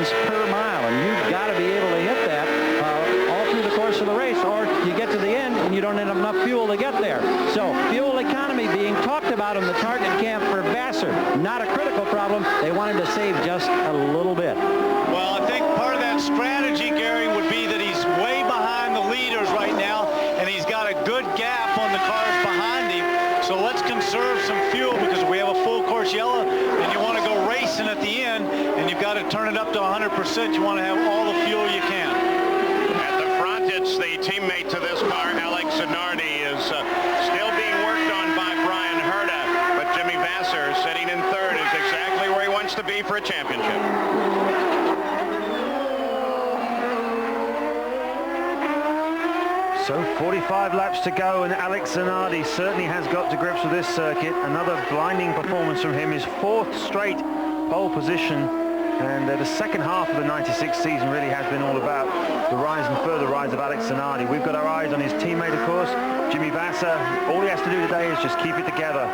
seconds per mile, and you've got to be able to hit that all through the course of the race, or you get to the end and you don't have enough fuel to get there. So fuel economy being talked about in the target camp for Vassar, not a critical problem. They wanted to save just a little bit. Well, I think part of that strategy, Gary, would be that he's way behind the leaders right now, and he's got a good gap on the cars behind him. So let's conserve some fuel, because we have a full course yellow, and you want to go racing at the end, and you've got to turn it up to 100%. You want to have all the fuel you can. At the front, it's the teammate to this car, Alex Zanardi, is still being worked on by Brian Herta, but Jimmy Vassar, sitting in third, is exactly where he wants to be for a championship. So 45 laps to go, and Alex Zanardi certainly has got to grips with this circuit. Another blinding performance from him, his fourth straight pole position, and the second half of the 96 season really has been all about the rise and further rise of Alex Zanardi. We've got our eyes on his teammate, of course, Jimmy Vassar. All he has to do today is just keep it together.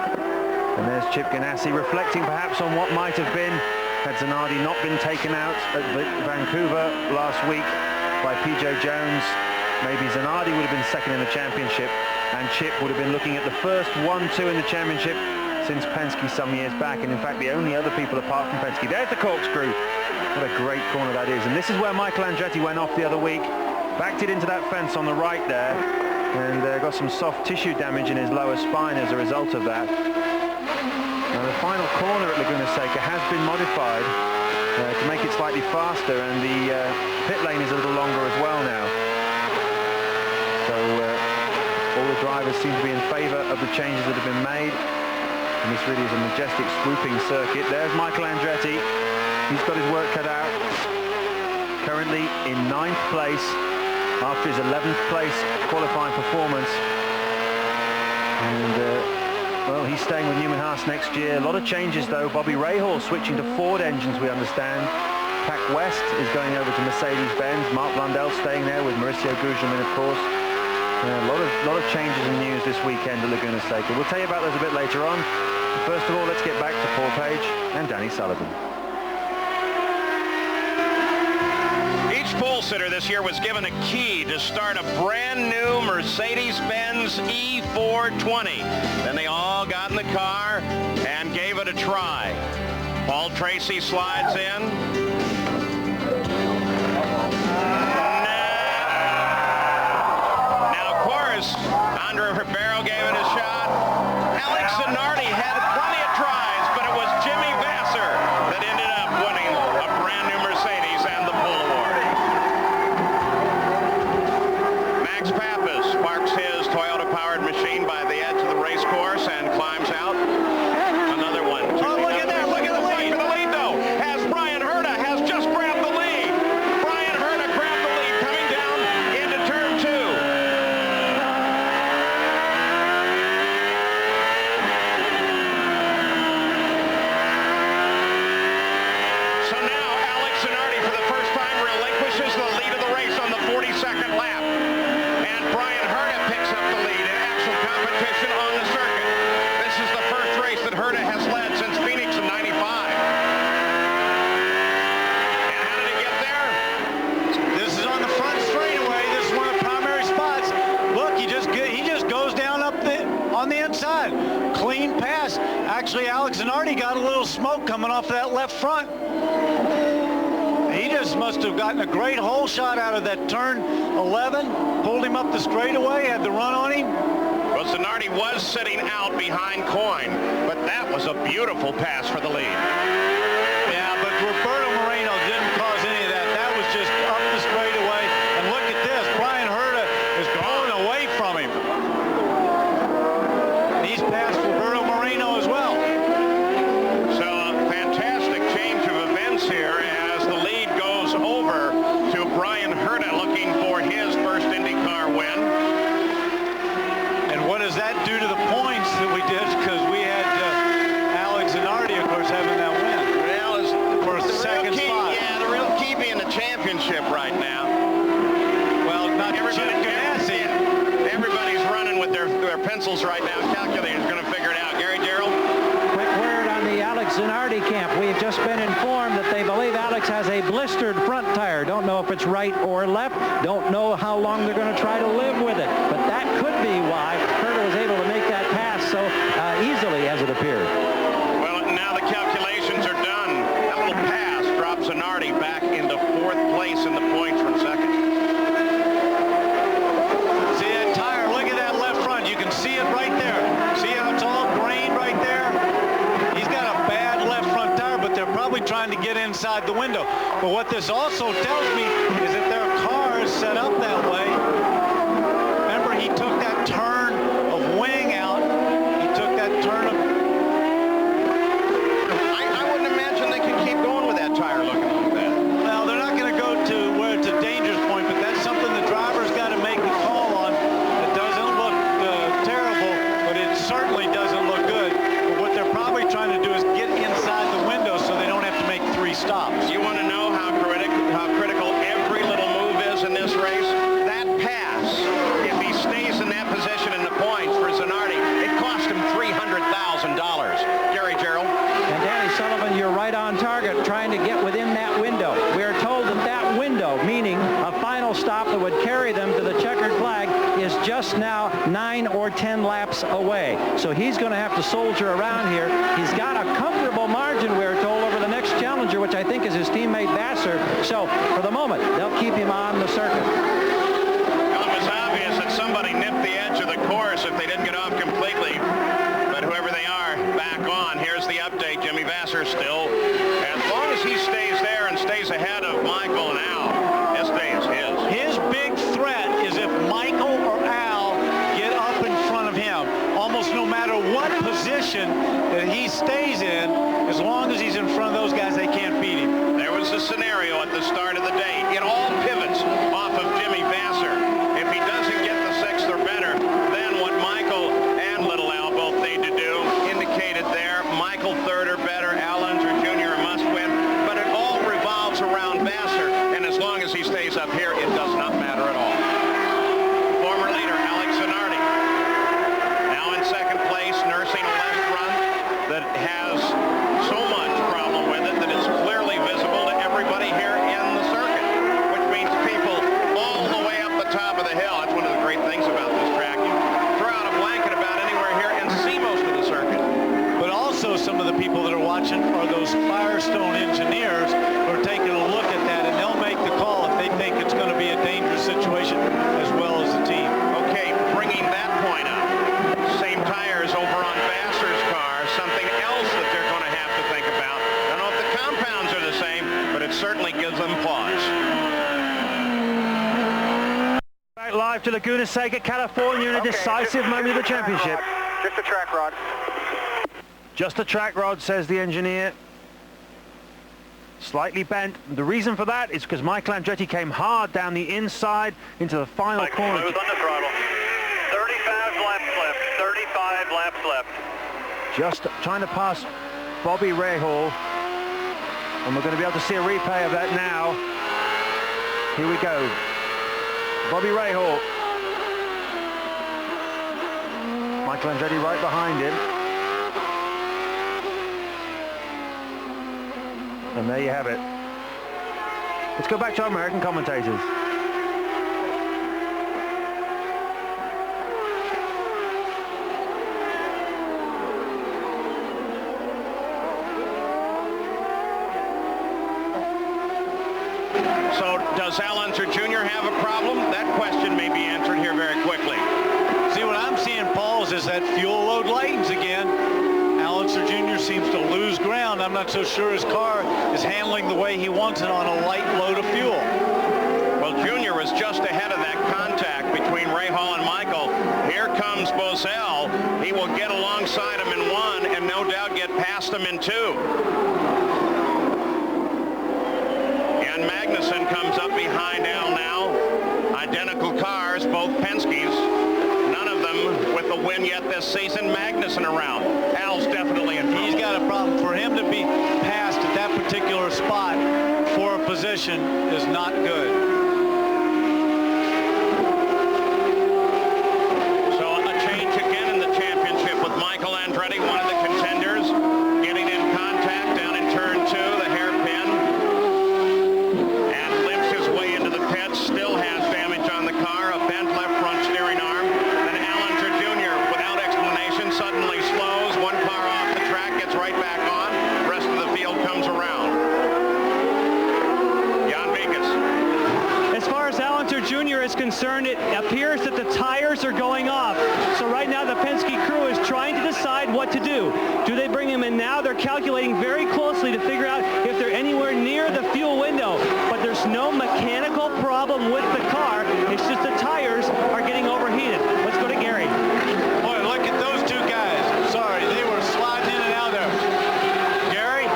And there's Chip Ganassi reflecting perhaps on what might have been had Zanardi not been taken out at Vancouver last week by P.J. Jones. Maybe Zanardi would have been second in the championship, and Chip would have been looking at the first 1-2 in the championship since Penske some years back, and in fact the only other people apart from Penske. There's the corkscrew. What a great corner that is. And this is where Michael Andretti went off the other week, backed it into that fence on the right there, and got some soft tissue damage in his lower spine as a result of that. Now the final corner at Laguna Seca has been modified to make it slightly faster, and the pit lane is a little longer as well now. So all the drivers seem to be in favour of the changes that have been made. And this really is a majestic swooping circuit. There's Michael Andretti. He's got his work cut out. Currently in 9th place after his 11th place qualifying performance. And well, he's staying with Newman Haas next year. A lot of changes though. Bobby Rahal switching to Ford engines, we understand. Pac West is going over to Mercedes-Benz. Mark Blundell staying there with Mauricio Gugelmin, of course. A lot of changes and news this weekend at Laguna Seca. We'll tell you about those a bit later on. First of all, let's get back to Paul Page and Danny Sullivan. Each pole sitter this year was given a key to start a brand new Mercedes-Benz E420. Then they all got in the car and gave it a try. Paul Tracy slides in. Andre Ribeiro gave it a shot. Alex Zanardi had plenty of tries, but it was Jimmy Vassar that ended up winning a brand new Mercedes and the pole award. Max Pappas parks his Toyota-powered machine by the edge of the race course and climbs out. Another one. Oh, look at that! Look at the lead! The lead, though, as Brian Herta has just grabbed the lead. Brian Herta grabbed the lead coming down into turn 2. On the circuit. This is the first race that Herta has led since Phoenix in 95. And how did he get there? This is on the front straightaway. This is one of the primary spots. Look, he just goes down on the inside. Clean pass. Actually, Alex Zanardi got a little smoke coming off that left front. He just must have gotten a great hole shot out of that turn 11. Pulled him up the straightaway, had the run on him. Well, Zanardi was sitting out behind Coyne, but that was a beautiful pass for the lead. Yeah, but Roberto Moreno didn't cause any of that. That was just up the straightaway. And look at this. Brian Herta is going away from him. He's passed Roberto Moreno as well. So a fantastic change of events here as the lead goes over to Brian Herta looking for his first IndyCar win. What does that do to the points that we did? Because we had Alex Zanardi, of course, having that win. Well, for a second spot. Yeah, the real key being the championship right now. Well, not Chip Ganassi. Everybody's running with their pencils right now. Calculator's going to figure it out. Gary, Gerald? Quick word on the Alex Zanardi camp. We've just been informed that they believe Alex has has a blistered front tire. Don't know if it's right or left. Don't know how long they're going to try to live with it. But that could be why Herta was able to make that pass so easily, as it appeared. Well, now the calculations are done. That little pass drops Zanardi back into 4th place in the points from 2nd. See that tire? Look at that left front. You can see it right there. See how it's all grained right there? He's got a bad left front tire, but they're probably trying to get inside the window. But what this also tells me is that their car is set up that way. Remember, he took that turn of wing out. He took that turn of... I wouldn't imagine they can keep going with that tire looking like that. Well, they're not going to go to where it's a dangerous point, but that's something the driver's got to make the call on. It doesn't look terrible, but it certainly doesn't look good. But what they're probably trying to do is get inside the window so they don't have to make 3 stops. You want to know how critical every little move is in this race? That pass, if he stays in that position in the points for Zanardi, it cost him $300,000. Gary Gerald. And Danny Sullivan, you're right on target, trying to get within that window. We are told that that window, meaning a final stop that would carry them to the checkered flag, is just now 9 or 10 laps away. So he's going to have to soldier around here. He's got a comfortable margin, we're told, over the next challenger, which I think is his teammate Vassar. So for the moment, they'll keep him on the circuit. Well, it was obvious that somebody nipped the edge of the course if they didn't get off completely. But whoever they are, back on. Here's the update. Jimmy Vassar still. As long as he stays there and stays ahead of Michael and Al, this day is his. His big threat is if Michael or Al get up in front of him. Almost no matter what position that he stays in, as long as he's in front of those guys, they can't beat him. There was a scenario at the start of the day. It all pivots off of Jimmy Vassar. If he doesn't get the 6th or better, then what Michael and Little Al both need to do, indicated there, Michael 3rd or better, Al Unser Jr. a must win, but it all revolves around Vassar, and as long as he stays up here, it does not matter at all. Former leader Alex Zanardi, now in 2nd place, nursing a left front that has so much problem with it that it's clearly visible to everybody here in the circuit, which means people all the way up the top of the hill. That's one of the great things about this track. You throw out a blanket about anywhere here and see most of the circuit. But also some of the people that are watching are those Firestone engineers who are taking a look at that, and they'll make the call if they think it's going to be a dangerous situation as well as the team. Okay, bringing that point up. Same tires over on Vassar's car, something else that they're going to have to think about. I don't know if the compounds are the same, but it certainly gives them pause. Back live to Laguna Seca, California, in a decisive moment of the championship. Just a track rod. Just a track rod, says the engineer. Slightly bent. The reason for that is because Michael Andretti came hard down the inside into the final corner. Smooth on the throttle. 35 laps left. 35 laps left. Just trying to pass Bobby Rahal. And we're going to be able to see a replay of that now. Here we go. Bobby Rahal. Michael Andretti right behind him. And there you have it. Let's go back to our American commentators. So does Al Unser Jr. have a problem? That question may be answered here very quickly. See, what I'm seeing, Paul, is that fuel load lightens again. Al Unser Jr. seems to lose ground. I'm not so sure his car is handling the way he wants it on a light load of fuel. Well, Junior was just ahead of that contact between Rahal and Michael. Here comes Bozell. He will get alongside him in 1 and no doubt get past him in 2. And Magnussen comes up behind Al now. Identical cars, both Penske's. None of them with a win yet this season. Magnussen around. Al's definitely in trouble. He's got a problem. For him to be passed at that particular spot for a position is not good. So a change again in the championship with Michael Andretti, one of the contenders, getting in contact down in turn 2, the hairpin. is concerned, it appears that the tires are going off. So right now the Penske crew is trying to decide what to do. Do they bring him in now? They're calculating very closely to figure out if they're anywhere near the fuel window. But there's no mechanical problem with the car. It's just the tires are getting overheated. Let's go to Gary. Boy, look at those two guys. Sorry, they were sliding in and out there. Gary?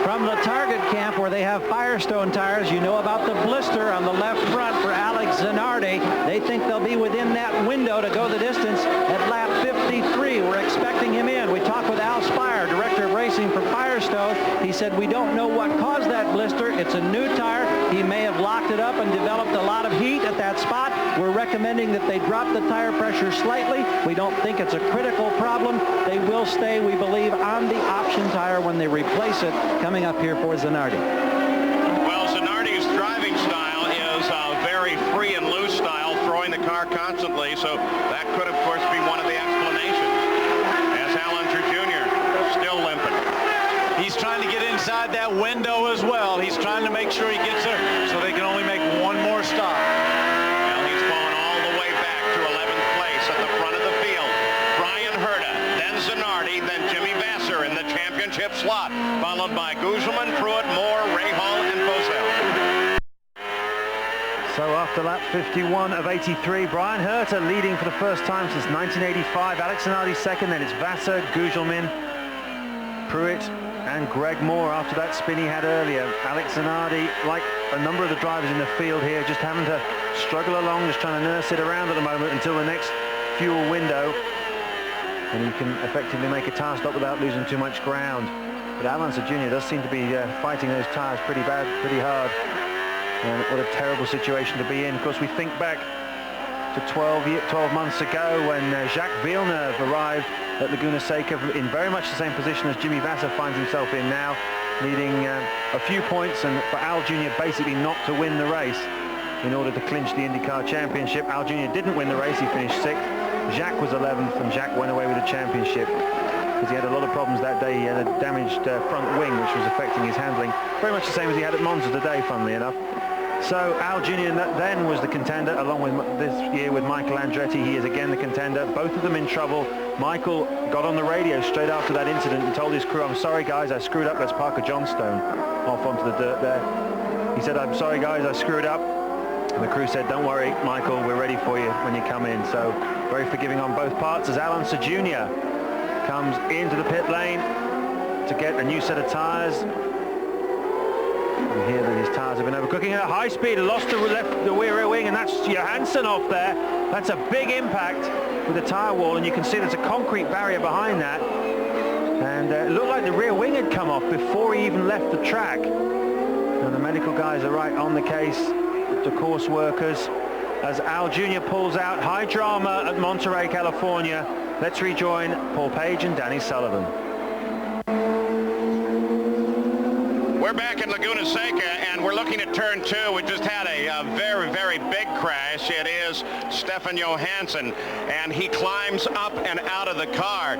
From the target camp where they have Firestone tires, you know about the blister on the left front for Alex Zanardi. They think they'll be within that window to go the distance at lap 53. We're expecting him in. We talked with Al Spire, director of racing for Firestone. He said, we don't know what caused that blister. It's a new tire. He may have locked it up and developed a lot of heat at that spot. We're recommending that they drop the tire pressure slightly. We don't think it's a critical problem. They will stay, we believe, on the option tire when they replace it coming up here for Zanardi. Well, Zanardi's driving style is a very free and loose style, throwing the car constantly, so that could, of course, be one of the explanations. As Allenser Jr. still limping. He's trying to get inside that window as well. He's trying to make sure he gets there so they can only make one more stop. Well, he's fallen all the way back to 11th place at the front of the field. Brian Herta, then Zanardi, then Jimmy Vasser in the championship slot, followed by Gugelman, Pruitt, Moore, Rahal, and Bozell. So after lap 51 of 83, Brian Herta leading for the first time since 1985. Alex Zanardi second, then it's Vasser, Gugelmin, Pruitt, and Greg Moore after that spin he had earlier. Alex Zanardi, like a number of the drivers in the field here, just having to struggle along, just trying to nurse it around at the moment until the next fuel window. And he can effectively make a tire stop without losing too much ground. But Alonso Jr. does seem to be fighting those tires pretty bad, pretty hard. And what a terrible situation to be in. Of course, we think back to 12 months ago when Jacques Villeneuve arrived at Laguna Seca in very much the same position as Jimmy Vasser finds himself in now, leading a few points, and for Al Jr. basically not to win the race in order to clinch the IndyCar Championship. Al Jr. didn't win the race, he finished 6th. Jacques was 11th, and Jacques went away with the championship because he had a lot of problems that day. He had a damaged front wing, which was affecting his handling. Very much the same as he had at Monza today, funnily enough. So Al Jr. then was the contender, along with this year with Michael Andretti. He is again the contender, both of them in trouble. Michael got on the radio straight after that incident and told his crew, I'm sorry guys, I screwed up. That's Parker Johnstone off onto the dirt there. He said, I'm sorry guys, I screwed up. And the crew said, don't worry Michael, we're ready for you when you come in. So very forgiving on both parts as Alonso Jr. comes into the pit lane to get a new set of tires. We hear that his tires have been overcooking at high speed, lost the rear wing, and that's Johansson off there. That's a big impact with the tire wall, and you can see there's a concrete barrier behind that. And it looked like the rear wing had come off before he even left the track. And the medical guys are right on the case, the course workers, as Al Jr. pulls out. High drama at Monterey, California. Let's rejoin Paul Page and Danny Sullivan. We're back at Laguna Seca, and we're looking at turn 2. We just had a very, very big crash. It is Stefan Johansson, and he climbs up and out of the car.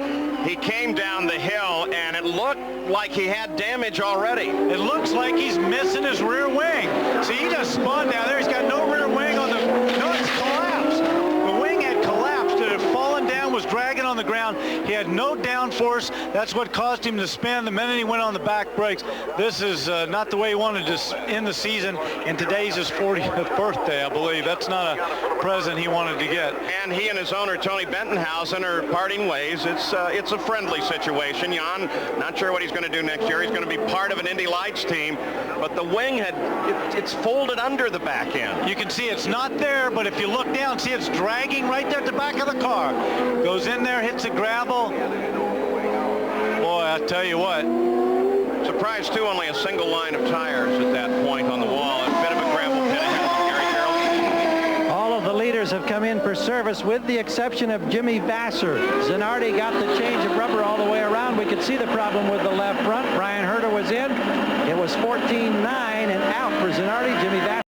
He came down the hill, and it looked like he had damage already. It looks like he's missing his rear wing. See, he just spun down there. He's got no rear wing on the... No, it's collapsed. The wing had collapsed. It had fallen down, was dragging on the ground. He had no downforce. That's what caused him to spin the minute he went on the back brakes. This is not the way he wanted to end the season, and today's his 40th birthday, I believe. That's not a present he wanted to get. And he and his owner, Tony Bentonhausen, are parting ways. It's a friendly situation. Jan, not sure what he's going to do next year. He's going to be part of an Indy Lights team, but the wing it's folded under the back end. You can see it's not there, but if you look down, see it's dragging right there at the back of the car. Goes in there, hits the gravel. Boy, I tell you what. Surprised, too, only a single line of tires at that point on the wall. A bit of a gravel pit ahead of Gary Carroll. All of the leaders have come in for service with the exception of Jimmy Vasser. Zanardi got the change of rubber all the way around. We could see the problem with the left front. Brian Herta was in. It was 14-9.